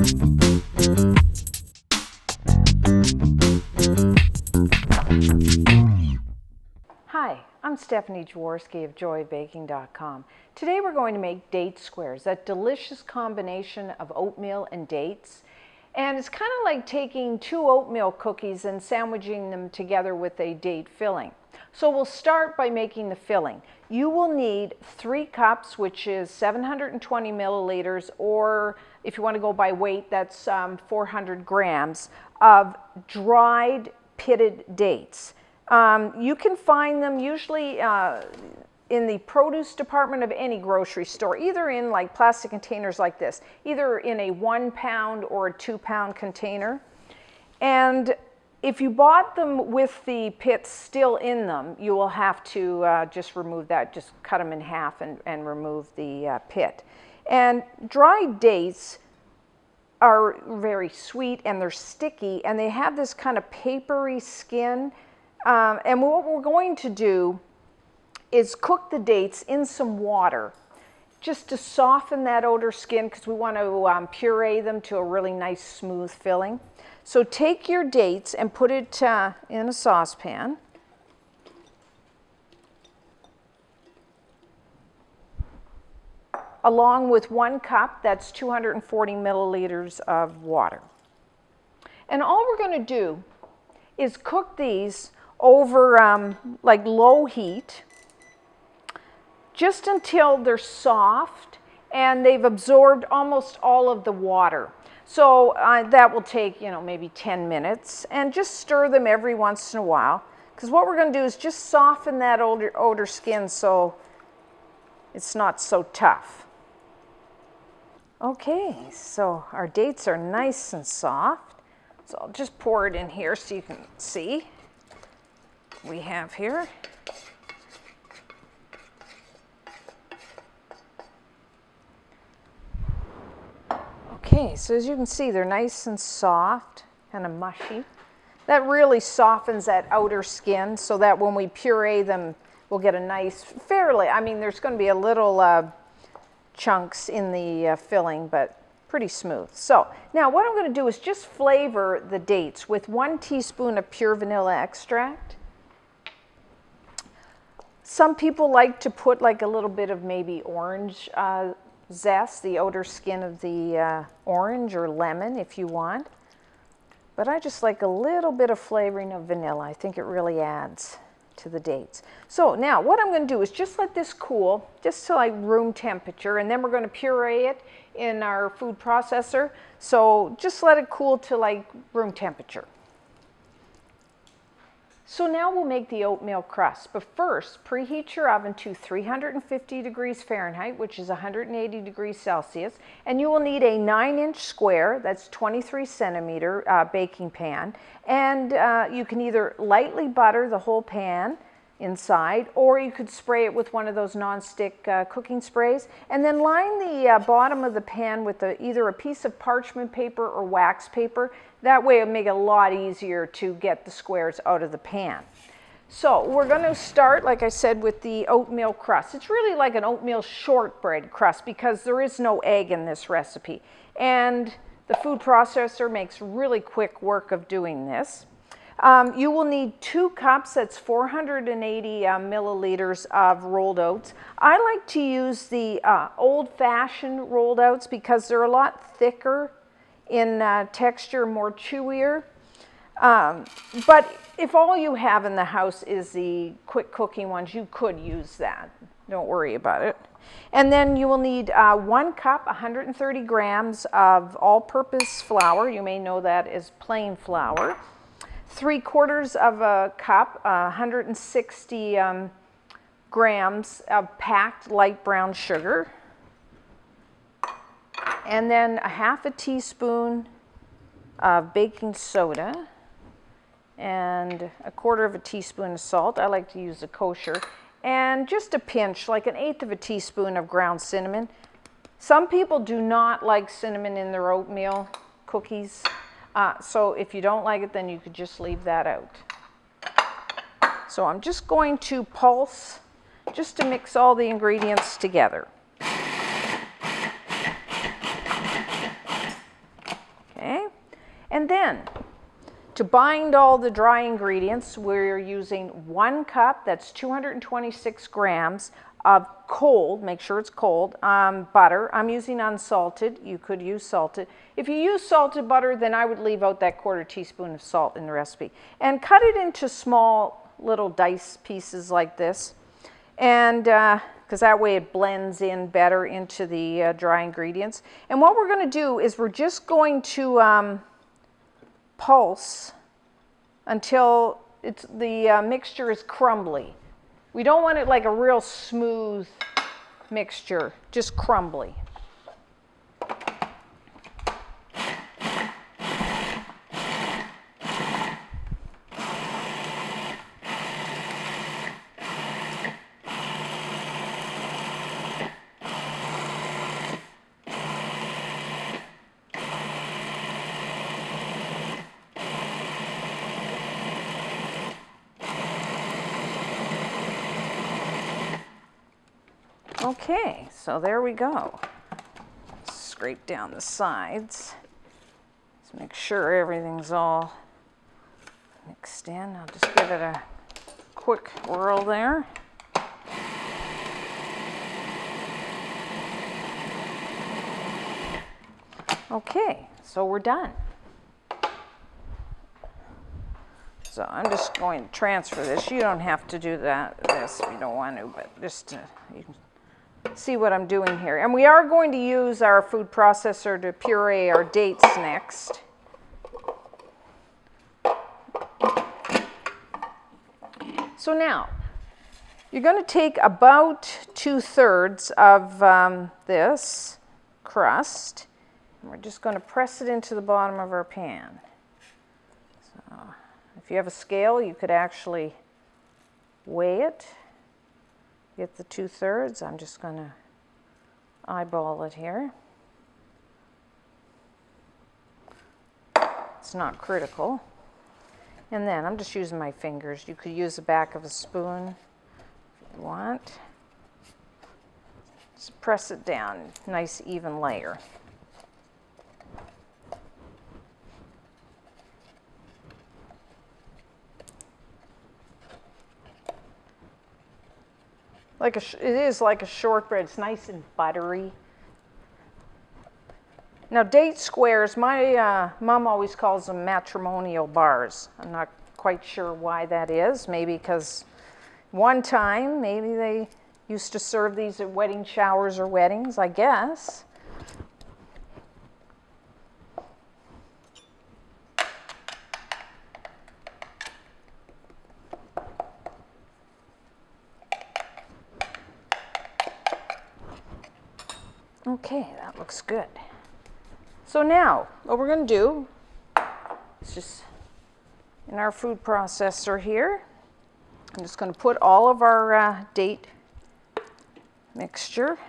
Hi, I'm Stephanie Jaworski of joybaking.com. Today we're going to make date squares, that delicious combination of oatmeal and dates. And it's kind of like taking two oatmeal cookies and sandwiching them together with a date filling. So we'll start by making the filling. You will need 3 cups, which is 720 milliliters, or if you want to go by weight, that's 400 grams of dried pitted dates. You can find them usually in the produce department of any grocery store, either in like plastic containers like this, either in a 1 pound or a 2 pound container. And if you bought them with the pits still in them, you will have to just remove that, just cut them in half and remove the pit. And dried dates are very sweet and they're sticky and they have this kind of papery skin. And what we're going to do is cook the dates in some water just to soften that outer skin because we want to puree them to a really nice smooth filling. So take your dates and put it in a saucepan. Along with 1 cup, that's 240 milliliters of water. And all we're going to do is cook these over like low heat just until they're soft and they've absorbed almost all of the water. So that will take, maybe 10 minutes, and just stir them every once in a while, because what we're going to do is just soften that outer skin so it's not so tough. Okay, so our dates are nice and soft. So I'll just pour it in here so you can see what we have here. Okay, so as you can see, they're nice and soft, kind of mushy. That really softens that outer skin so that when we puree them, we'll get a nice, there's going to be a little chunks in the filling, but pretty smooth. So now what I'm going to do is just flavor the dates with 1 teaspoon of pure vanilla extract. Some people like to put like a little bit of maybe orange zest, the outer skin of the orange, or lemon if you want. But I just like a little bit of flavoring of vanilla. I think it really adds to the dates. So now what I'm going to do is just let this cool just to like room temperature, and then we're going to puree it in our food processor. So just let it cool to like room temperature. So now we'll make the oatmeal crust, but first preheat your oven to 350 degrees Fahrenheit, which is 180 degrees Celsius, and you will need a 9-inch square, that's 23 centimeter baking pan, and you can either lightly butter the whole pan inside, or you could spray it with one of those non-stick cooking sprays, and then line the bottom of the pan with either a piece of parchment paper or wax paper. That way it'll make it a lot easier to get the squares out of the pan. So we're going to start, like I said, with the oatmeal crust. It's really like an oatmeal shortbread crust because there is no egg in this recipe. And the food processor makes really quick work of doing this. You will need 2 cups, that's 480 milliliters of rolled oats. I like to use the old-fashioned rolled oats because they're a lot thicker in texture, more chewier. But if all you have in the house is the quick cooking ones, you could use that. Don't worry about it. And then you will need 1 cup, 130 grams of all-purpose flour. You may know that as plain flour. 3/4 of a cup, 160 grams of packed light brown sugar. And then a 1/2 teaspoon of baking soda and 1/4 teaspoon of salt. I like to use the kosher. And just a pinch, like 1/8 teaspoon of ground cinnamon. Some people do not like cinnamon in their oatmeal cookies. So if you don't like it, then you could just leave that out. So I'm just going to pulse just to mix all the ingredients together. And then, to bind all the dry ingredients, we're using 1 cup, that's 226 grams, of cold, make sure it's cold, butter. I'm using unsalted. You could use salted. If you use salted butter, then I would leave out that 1/4 teaspoon of salt in the recipe. And cut it into small little dice pieces like this. And because that way it blends in better into the dry ingredients. And what we're going to do is we're just going to pulse until the mixture is crumbly. We don't want it like a real smooth mixture, just crumbly. Okay, so there we go. Scrape down the sides. Let's make sure everything's all mixed in. I'll just give it a quick whirl there. Okay, so we're done. So I'm just going to transfer this. You don't have to do this if you don't want to, but just you can see what I'm doing here. And we are going to use our food processor to puree our dates next. So now, you're going to take about 2/3 of this crust, and we're just going to press it into the bottom of our pan. So, if you have a scale, you could actually weigh it. Get the 2/3. I'm just going to eyeball it here. It's not critical. And then I'm just using my fingers. You could use the back of a spoon if you want. Just press it down, nice even layer. It is like a shortbread. It's nice and buttery. Now, date squares, my mom always calls them matrimonial bars. I'm not quite sure why that is. Maybe because one time, maybe they used to serve these at wedding showers or weddings, I guess. Okay, that looks good. So now, what we're going to do is just, in our food processor here, I'm just going to put all of our date mixture.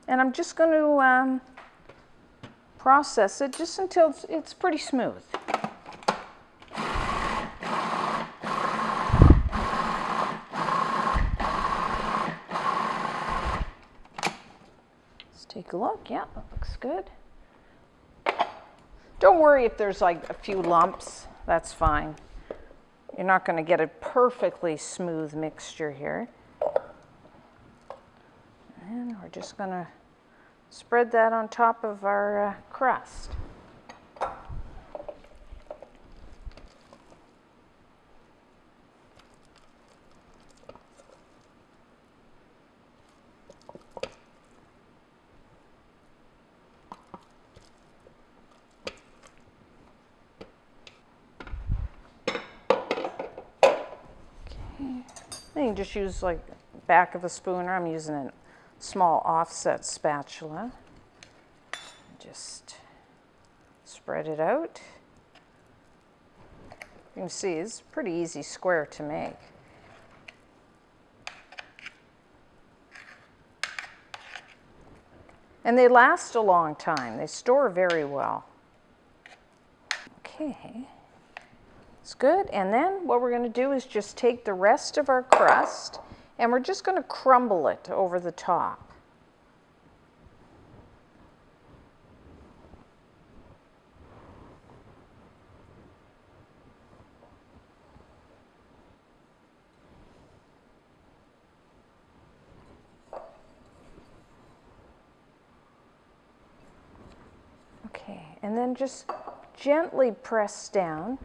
And I'm just going to process it just until it's pretty smooth. Let's take a look. Yeah, that looks good. Don't worry if there's like a few lumps. That's fine. You're not going to get a perfectly smooth mixture here. And we're just going to spread that on top of our crust. Then you can just use like back of a spoon, or I'm using a small offset spatula. Just spread it out. You can see it's a pretty easy square to make. And they last a long time. They store very well. Okay. That's good. And then what we're going to do is just take the rest of our crust and we're just going to crumble it over the top. Okay, and then just gently press down.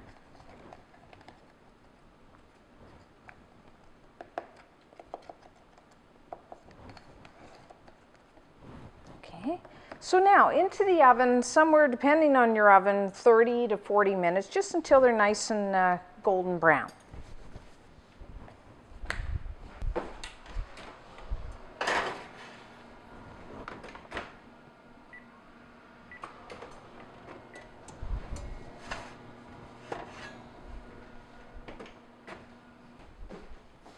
Okay, so now into the oven, somewhere depending on your oven, 30 to 40 minutes, just until they're nice and golden brown.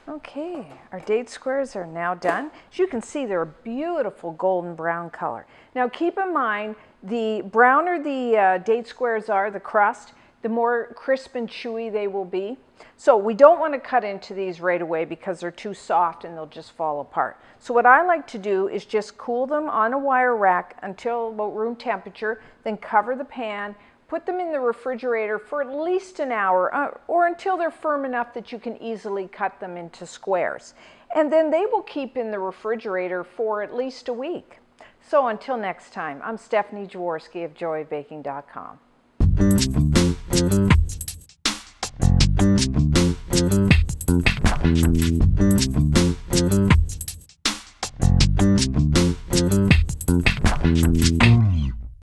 Okay, our date squares are now done. As you can see, they're a beautiful golden brown color. Now keep in mind, the browner the date squares are, the crust, the more crisp and chewy they will be. So we don't want to cut into these right away because they're too soft and they'll just fall apart. So what I like to do is just cool them on a wire rack until about room temperature, then cover the pan, put them in the refrigerator for at least an hour or until they're firm enough that you can easily cut them into squares. And then they will keep in the refrigerator for at least a week. So until next time, I'm Stephanie Jaworski of joyofbaking.com.